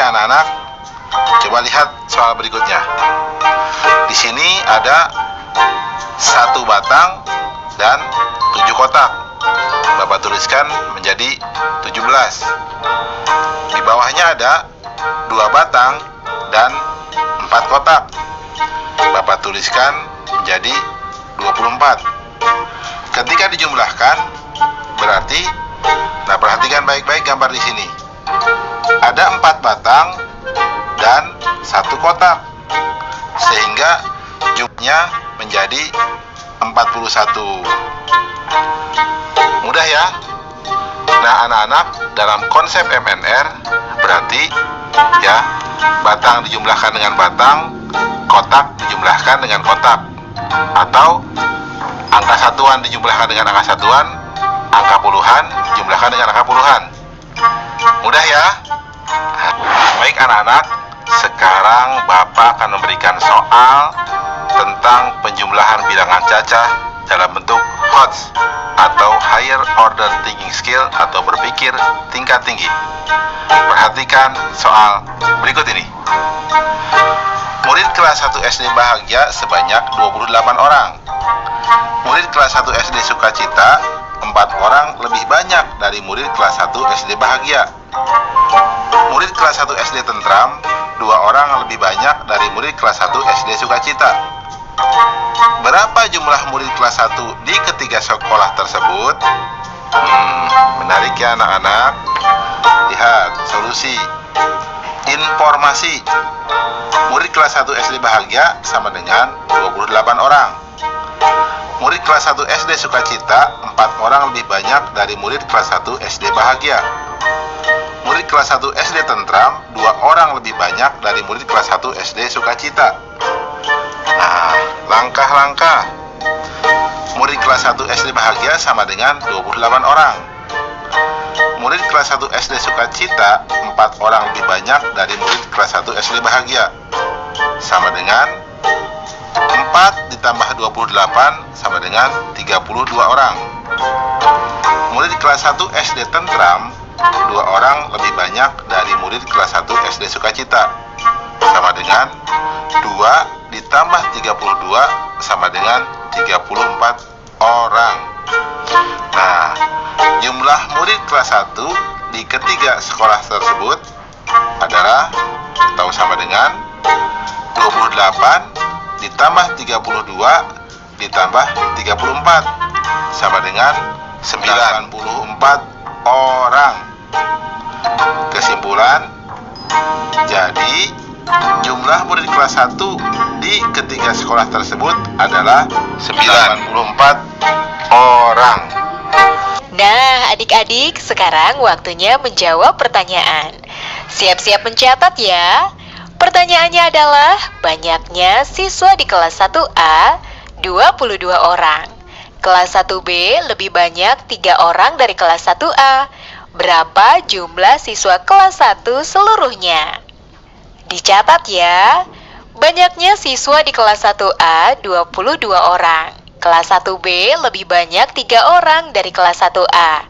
ya anak-anak, coba lihat soal berikutnya. Di sini ada 1 batang dan 7 kotak. Bapak tuliskan menjadi 17. Di bawahnya ada 2 batang dan 4 kotak. Bapak tuliskan menjadi 24. Ketika dijumlahkan berarti, nah perhatikan baik-baik gambar di sini. Ada 4 batang dan 1 kotak, sehingga jumlahnya menjadi 41. Mudah ya? Nah anak-anak, dalam konsep MNR berarti ya, batang dijumlahkan dengan batang, kotak dijumlahkan dengan kotak, atau angka satuan dijumlahkan dengan angka satuan, angka puluhan dijumlahkan dengan angka puluhan. Mudah ya? Baik anak-anak, sekarang Bapak akan memberikan soal tentang penjumlahan bilangan cacah dalam bentuk HOTS atau Higher Order Thinking Skill atau berpikir tingkat tinggi. Perhatikan soal berikut ini. Murid kelas 1 SD bahagia sebanyak 28 orang. Murid kelas 1 SD sukacita 4 orang lebih banyak dari murid kelas 1 SD bahagia. Murid kelas 1 SD tentram 2 orang lebih banyak dari murid kelas 1 SD sukacita. Berapa jumlah murid kelas 1 di ketiga sekolah tersebut? Menarik ya anak-anak. Lihat solusi. Informasi. Murid kelas 1 SD bahagia sama dengan 28 orang. Murid kelas 1 SD sukacita 4 orang lebih banyak dari murid kelas 1 SD bahagia. Murid kelas 1 SD tentram 2 orang lebih banyak dari murid kelas 1 SD sukacita. Nah, langkah-langkah. Murid kelas 1 SD bahagia sama dengan 28 orang. Murid kelas 1 SD sukacita 4 orang lebih banyak dari murid kelas 1 SD bahagia, sama dengan 4 ditambah 28 sama dengan 32 orang. Murid kelas 1 SD tentram 2 orang lebih banyak dari murid kelas 1 SD sukacita, sama dengan 2 ditambah 32 sama dengan 34 orang. Nah, jumlah murid kelas 1 di ketiga sekolah tersebut adalah atau sama dengan 28 ditambah 32 ditambah 34 sama dengan 94 orang. Kesimpulan, jadi jumlah murid kelas 1 di ketiga sekolah tersebut adalah 94 orang. Nah, adik-adik, sekarang waktunya menjawab pertanyaan. Siap-siap mencatat ya. Pertanyaannya adalah, banyaknya siswa di kelas 1A 22 orang. Kelas 1B lebih banyak 3 orang dari kelas 1A. Berapa jumlah siswa kelas 1 seluruhnya? Dicatat ya. Banyaknya siswa di kelas 1A 22 orang. Kelas 1B lebih banyak 3 orang dari kelas 1A.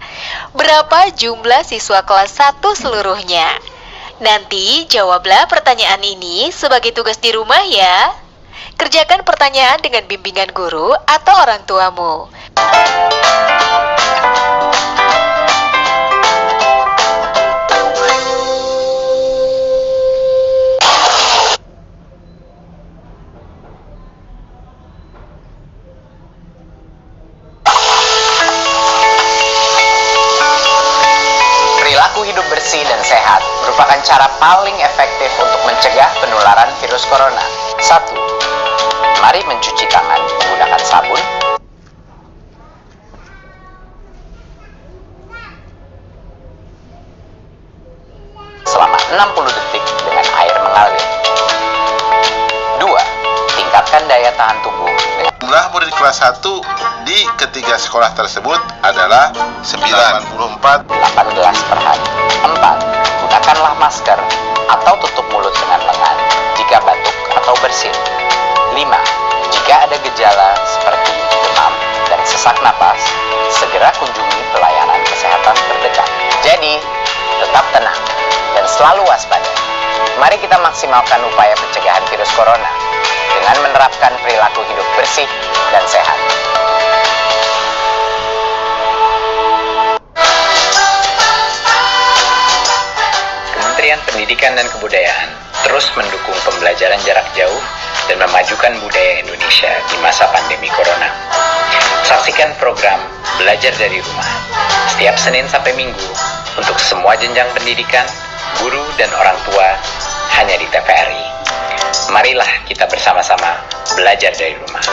Berapa jumlah siswa kelas 1 seluruhnya? Nanti jawablah pertanyaan ini sebagai tugas di rumah ya. Kerjakan pertanyaan dengan bimbingan guru atau orang tuamu. Perilaku hidup bersih dan sehat merupakan cara paling efektif untuk mencegah penularan virus corona. 1. Mari mencuci tangan menggunakan sabun. Selama 60 detik dengan air mengalir. 2. Tingkatkan daya tahan tubuh dengan Jumlah murid kelas 1 di ketiga sekolah tersebut adalah 94. 18 per hari. 4. Gunakanlah masker atau tutup mulut dengan lengan jika batuk atau bersin. 5. Jika ada gejala seperti demam dan sesak napas, segera kunjungi pelayanan kesehatan terdekat. Jadi, tetap tenang dan selalu waspada. Mari kita maksimalkan upaya pencegahan virus corona dengan menerapkan perilaku hidup bersih dan sehat. Kementerian Pendidikan dan Kebudayaan terus mendukung pembelajaran jarak jauh dan memajukan budaya Indonesia di masa pandemi corona. Saksikan program Belajar dari Rumah setiap Senin sampai Minggu untuk semua jenjang pendidikan, guru, dan orang tua hanya di TVRI. Marilah kita bersama-sama belajar dari rumah.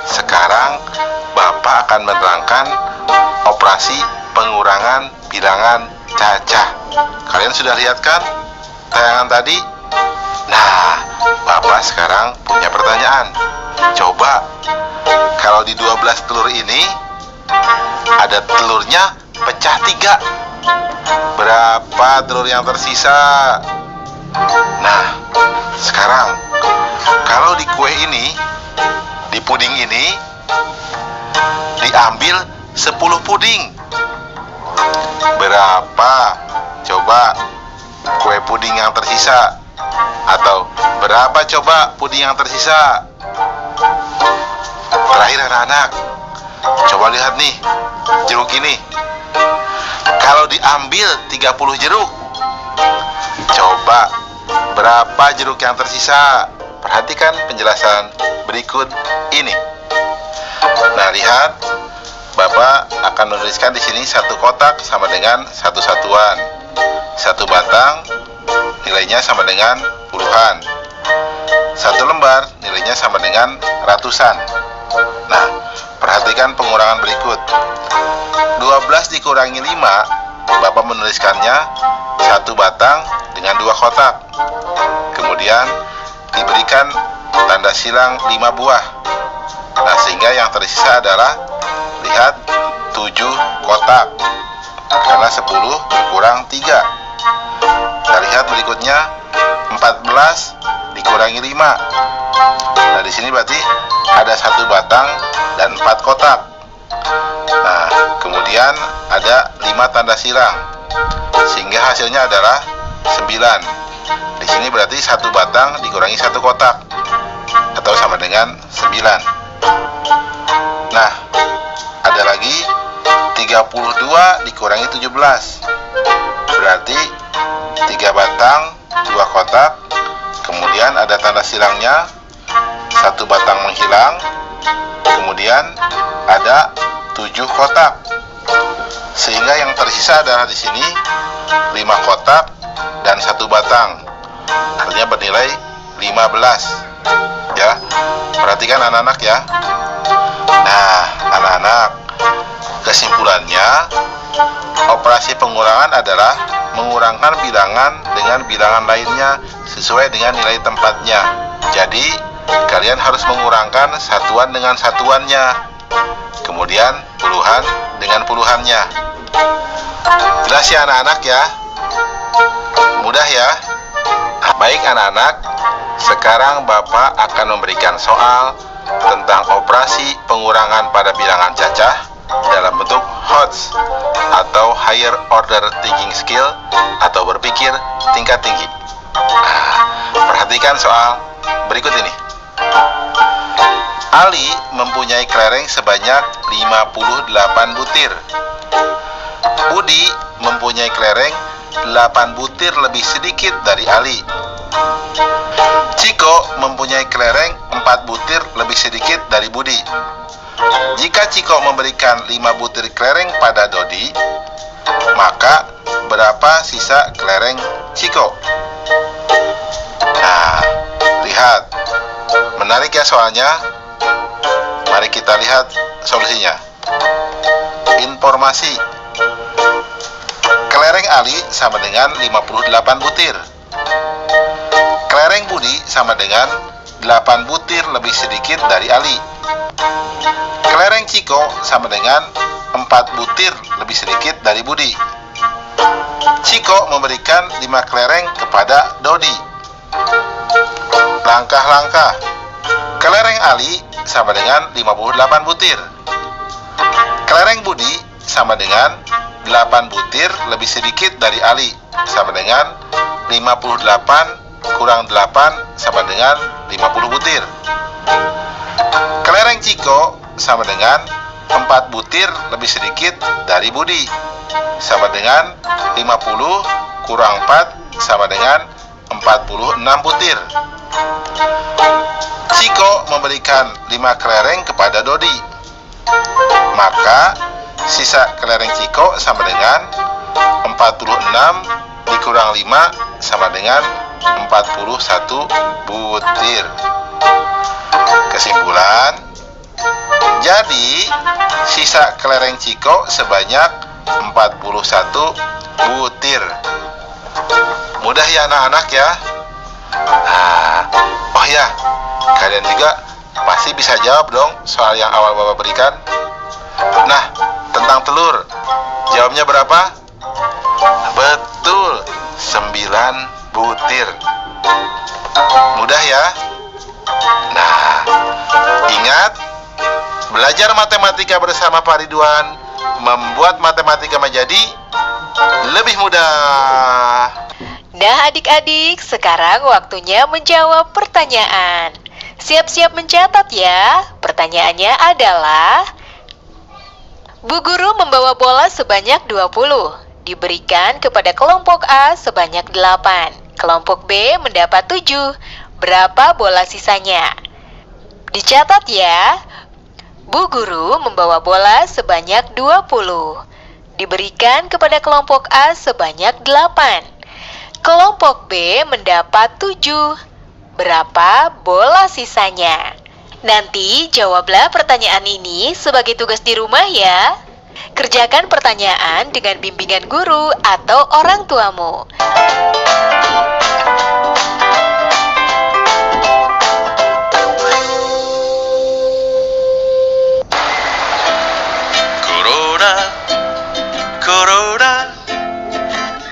Sekarang Bapak akan menerangkan operasi pengurangan bilangan cacah. Kalian sudah lihat kan tayangan tadi? Nah, Bapak sekarang punya pertanyaan. Coba, kalau di 12 telur ini ada telurnya pecah 3, berapa telur yang tersisa? Nah, sekarang kalau di kue ini, di puding ini, diambil 10 puding, berapa coba kue puding yang tersisa? Atau berapa coba puding yang tersisa? Terakhir anak-anak, coba lihat nih jeruk ini. Kalau diambil 30 jeruk, coba berapa jeruk yang tersisa? Perhatikan penjelasan berikut ini. Nah, lihat, Bapak akan menuliskan di sini satu kotak sama dengan satu satuan. Satu batang nilainya sama dengan puluhan. Satu lembar nilainya sama dengan ratusan. Nah, perhatikan pengurangan berikut. 12 dikurangi 5, Bapak menuliskannya satu batang dengan 2 kotak. Kemudian diberikan tanda silang 5 buah. Nah, sehingga yang tersisa adalah, lihat, 7 kotak. Karena 10 berkurang 3. Kita lihat berikutnya, 14 dikurangi 5. Nah, di sini berarti ada 1 batang dan 4 kotak. Nah, kemudian ada 5 tanda silang, sehingga hasilnya adalah 9. Di sini berarti 1 batang dikurangi 1 kotak, atau sama dengan 9. Nah, ada lagi 32 dikurangi 17. Berarti 3 batang, 2 kotak. Kemudian ada tanda silangnya, 1 batang menghilang. Kemudian ada 7 kotak. Sehingga yang tersisa adalah di sini 5 kotak dan 1 batang. Artinya bernilai 15. Ya, perhatikan anak-anak ya. Nah, anak-anak, kesimpulannya, operasi pengurangan adalah mengurangkan bilangan dengan bilangan lainnya sesuai dengan nilai tempatnya. Jadi, kalian harus mengurangkan satuan dengan satuannya, kemudian puluhan dengan puluhannya. Jelas ya anak-anak ya? Mudah ya? Baik anak-anak, sekarang Bapak akan memberikan soal tentang operasi pengurangan pada bilangan cacah dalam bentuk HOTS atau atau higher order thinking skill atau berpikir tingkat tinggi. Perhatikan soal berikut ini. Ali mempunyai kelereng sebanyak 58 butir. Budi mempunyai kelereng 8 butir lebih sedikit dari Ali. Ciko mempunyai kelereng 4 butir lebih sedikit dari Budi. Jika Ciko memberikan 5 butir kelereng pada Dodi, maka berapa sisa kelereng Ciko? Nah, lihat. Menarik ya soalnya. Mari kita lihat solusinya. Informasi. Kelereng Ali sama dengan 58 butir. Kelereng Budi sama dengan 8 butir lebih sedikit dari Ali. Kelereng Ciko sama dengan 4 butir lebih sedikit dari Budi. Ciko memberikan 5 kelereng kepada Dodi. Langkah-langkah. Kelereng Ali sama dengan 58 butir. Kelereng Budi sama dengan 8 butir lebih sedikit dari Ali, sama dengan 58 kurang 8 sama dengan 50 butir. Kelereng Ciko sama dengan 4 butir lebih sedikit dari Budi, sama dengan 50 kurang 4 sama dengan 46 butir. Ciko memberikan 5 kelereng kepada Dodi, maka sisa kelereng Ciko sama dengan 46 dikurang 5 sama dengan 41 butir. Kesimpulan, jadi sisa kelereng Ciko sebanyak 41 butir. Mudah ya anak-anak ya. Oh ya, kalian juga pasti bisa jawab dong soal yang awal Bapak berikan. Nah, tentang telur, jawabnya berapa? Betul, 9 butir. Mudah ya? Nah, ingat, belajar matematika bersama Pak Ridwan membuat matematika menjadi lebih mudah. Nah adik-adik, sekarang waktunya menjawab pertanyaan. Siap-siap mencatat ya. Pertanyaannya adalah, Bu Guru membawa bola sebanyak 20, diberikan kepada kelompok A sebanyak 8. Kelompok B mendapat 7. Berapa bola sisanya? Dicatat ya. Bu Guru membawa bola sebanyak 20, diberikan kepada kelompok A sebanyak 8. Kelompok B mendapat 7. Berapa bola sisanya? Nanti jawablah pertanyaan ini sebagai tugas di rumah ya. Kerjakan pertanyaan dengan bimbingan guru atau orang tuamu. Corona,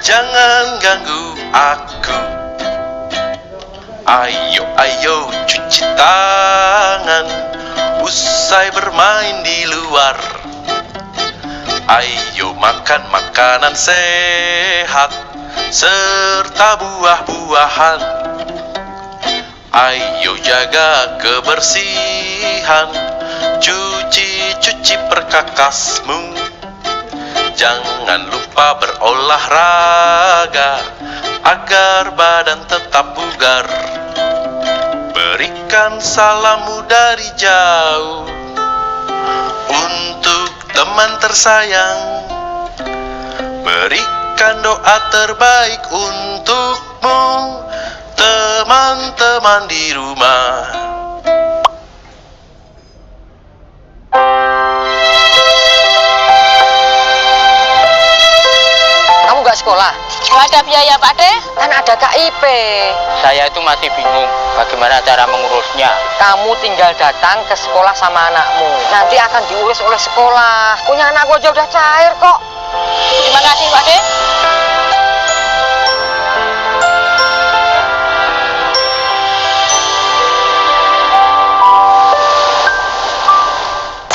jangan ganggu aku. Ayo cuci tangan usai bermain di luar. Ayo makan makanan sehat serta buah-buahan. Ayo jaga kebersihan, cuci perkakasmu. Jangan lupa berolahraga agar badan tetap bugar. Berikan salammu dari jauh untuk teman tersayang. Berikan doa terbaik untukmu, teman-teman di rumah. Sekolah. Ada biaya Pak De? Kan ada KIP. Saya itu masih bingung bagaimana cara mengurusnya. Kamu tinggal datang ke sekolah sama anakmu. Nanti akan diurus oleh sekolah. Punya anakku aja udah cair kok. Terima kasih Pak De.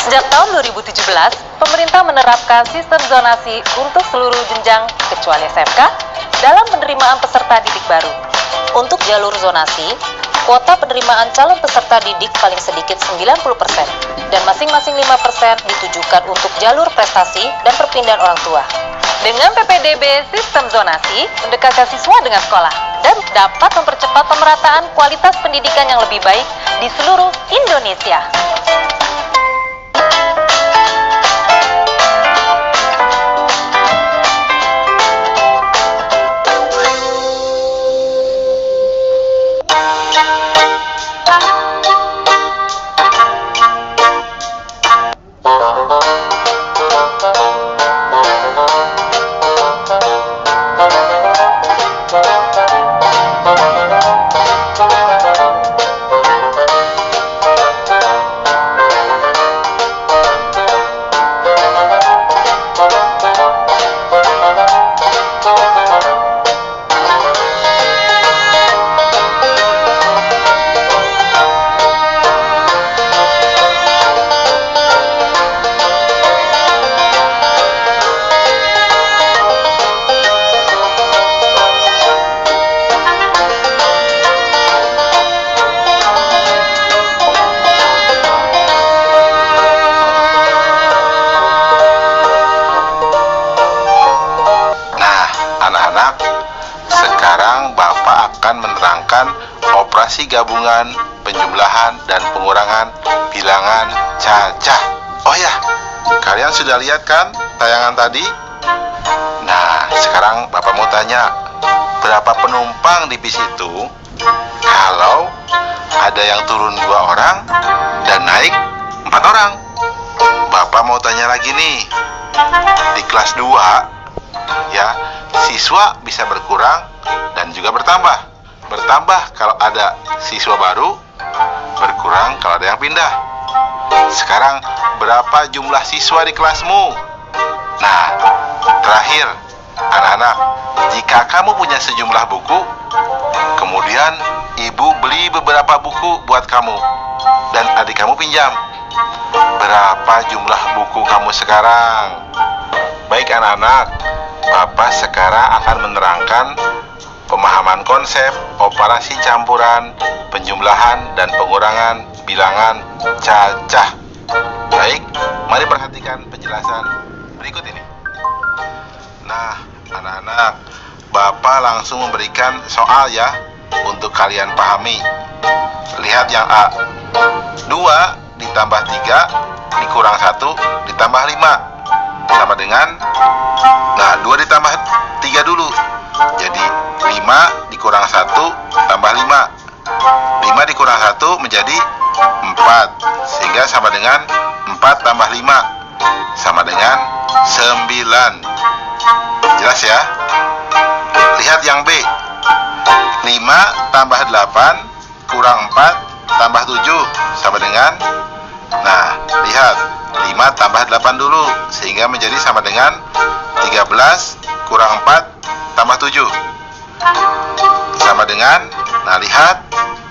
Sejak tahun 2017, pemerintah menerapkan sistem zonasi untuk seluruh jenjang kecuali SMK dalam penerimaan peserta didik baru. Untuk jalur zonasi, kuota penerimaan calon peserta didik paling sedikit 90% dan masing-masing 5% ditujukan untuk jalur prestasi dan perpindahan orang tua. Dengan PPDB sistem zonasi, mendekatkan siswa dengan sekolah dan dapat mempercepat pemerataan kualitas pendidikan yang lebih baik di seluruh Indonesia. Sekarang Bapak akan menerangkan operasi gabungan, penjumlahan, dan pengurangan bilangan cacah. Oh ya, kalian sudah lihat kan tayangan tadi? Nah, sekarang Bapak mau tanya, berapa penumpang di bis itu? Kalau ada yang turun 2 orang dan naik 4 orang. Bapak mau tanya lagi nih, di kelas 2 ya, siswa bisa berkurang dan juga bertambah. Bertambah kalau ada siswa baru, berkurang kalau ada yang pindah. Sekarang berapa jumlah siswa di kelasmu? Nah, terakhir, anak-anak, jika kamu punya sejumlah buku, kemudian ibu beli beberapa buku buat kamu dan adik kamu pinjam, berapa jumlah buku kamu sekarang? Baik anak-anak, Bapak sekarang akan menerangkan pemahaman konsep operasi campuran, penjumlahan, dan pengurangan bilangan cacah. Baik, mari perhatikan penjelasan berikut ini. Nah, anak-anak, Bapak langsung memberikan soal ya, untuk kalian pahami. Lihat yang A, 2 ditambah 3 dikurang 1 ditambah 5 sama dengan, nah 2 ditambah 3 dulu, jadi 5 dikurang 1 tambah 5. 5 dikurang 1 menjadi 4, sehingga sama dengan 4 tambah 5 sama dengan 9. Jelas ya? Lihat yang B, 5 tambah 8 kurang 4 tambah 7 sama dengan, nah lihat, 5 tambah 8 dulu, sehingga menjadi sama dengan 13 kurang 4 tambah 7 sama dengan, nah lihat,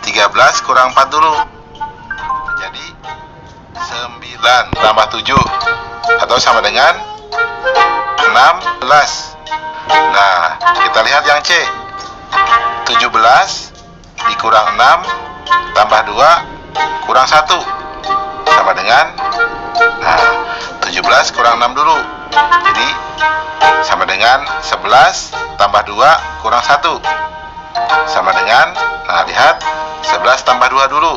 13 kurang 4 dulu menjadi 9 tambah 7 atau sama dengan 16. Nah, kita lihat yang C, 17 dikurang 6 tambah 2 kurang 1 sama dengan, nah 17 kurang 6 dulu, jadi sama dengan 11 tambah 2 kurang 1 sama dengan, nah lihat, 11 tambah 2 dulu,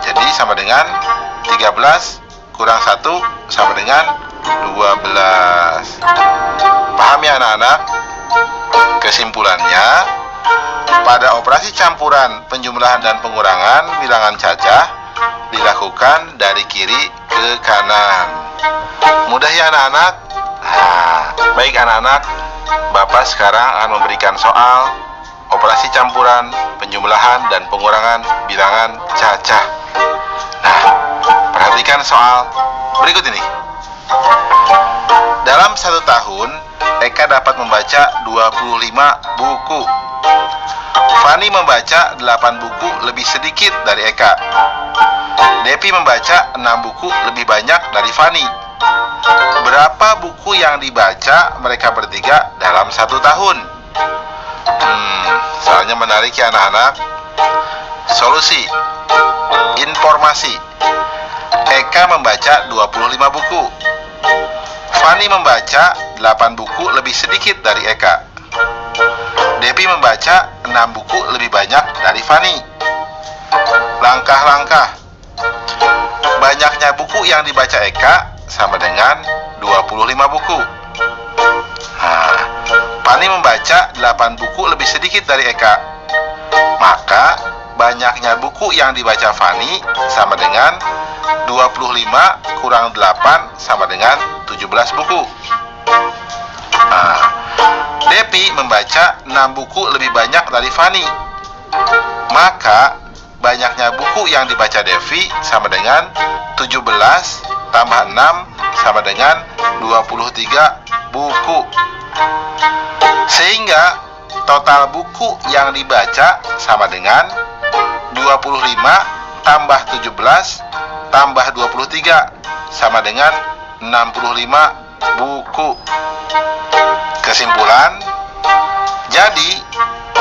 jadi sama dengan 13 kurang 1 sama dengan 12. Paham ya anak-anak? Kesimpulannya, pada operasi campuran, penjumlahan, dan pengurangan bilangan cacah dilakukan dari kiri ke kanan. Mudah ya anak-anak? Nah, baik anak-anak, Bapak sekarang akan memberikan soal operasi campuran, penjumlahan, dan pengurangan bilangan cacah. Nah, perhatikan soal berikut ini. Dalam 1 tahun, Eka dapat membaca 25 buku. Fani membaca 8 buku lebih sedikit dari Eka. Devi membaca 6 buku lebih banyak dari Fani. Berapa buku yang dibaca mereka bertiga dalam 1 tahun? Soalnya menarik ya anak-anak. Solusi. Informasi. Eka membaca 25 buku. Fani membaca 8 buku lebih sedikit dari Eka. Devi membaca 6 buku lebih banyak dari Fani. Langkah-langkah. Banyaknya buku yang dibaca Eka sama dengan 25 buku. Fani membaca 8 buku lebih sedikit dari Eka. Maka banyaknya buku yang dibaca Fani sama dengan 25 kurang 8 sama dengan 17 buku. Devi membaca 6 buku lebih banyak dari Fani. Maka banyaknya buku yang dibaca Devi sama dengan 17 tambah 6 sama dengan 23 buku. Sehingga total buku yang dibaca sama dengan 25 tambah 17 tambah 23 sama dengan 65 buku. Kesimpulan, jadi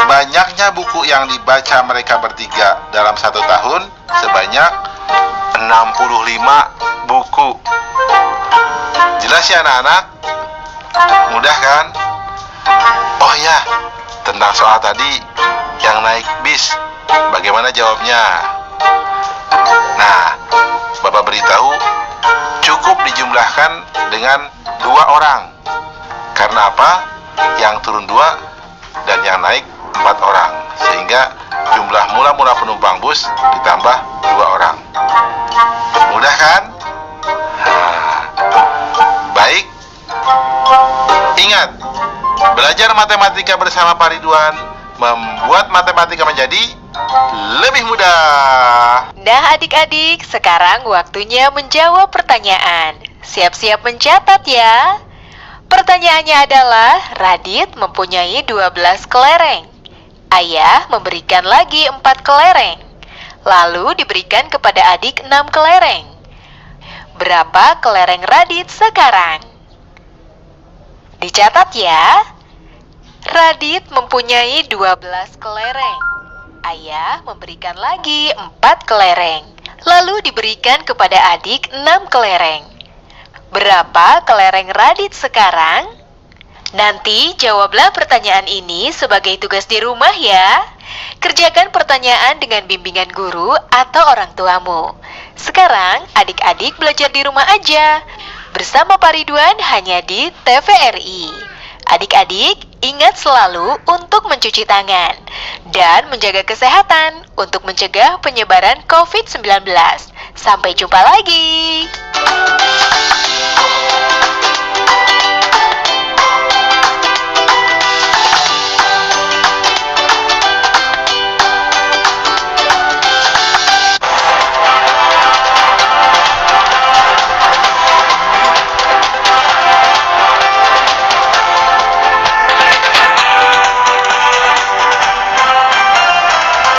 banyaknya buku yang dibaca mereka bertiga dalam 1 tahun sebanyak 65 buku. Jelas ya anak-anak? Mudah kan? Oh ya, tentang soal tadi yang naik bis, bagaimana jawabnya? Nah, Bapak beritahu cukup dijumlahkan dengan 2 orang. Karena apa? Yang turun 2 dan yang naik 4 orang. Sehingga jumlah mula penumpang bus ditambah 2 orang. Mudah kan? Baik. Ingat, belajar matematika bersama Pak Ridwan membuat matematika menjadi lebih mudah. Nah adik-adik, sekarang waktunya menjawab pertanyaan. Siap-siap mencatat ya. Pertanyaannya adalah, Radit mempunyai 12 kelereng. Ayah memberikan lagi 4 kelereng. Lalu diberikan kepada adik 6 kelereng. Berapa kelereng Radit sekarang? Dicatat ya. Radit mempunyai 12 kelereng. Ayah memberikan lagi 4 kelereng. Lalu diberikan kepada adik 6 kelereng. Berapa kelereng Radit sekarang? Nanti jawablah pertanyaan ini sebagai tugas di rumah ya. Kerjakan pertanyaan dengan bimbingan guru atau orang tuamu. Sekarang adik-adik belajar di rumah aja bersama Pak Ridwan hanya di TVRI. Adik-adik ingat selalu untuk mencuci tangan dan menjaga kesehatan untuk mencegah penyebaran COVID-19. Sampai jumpa lagi.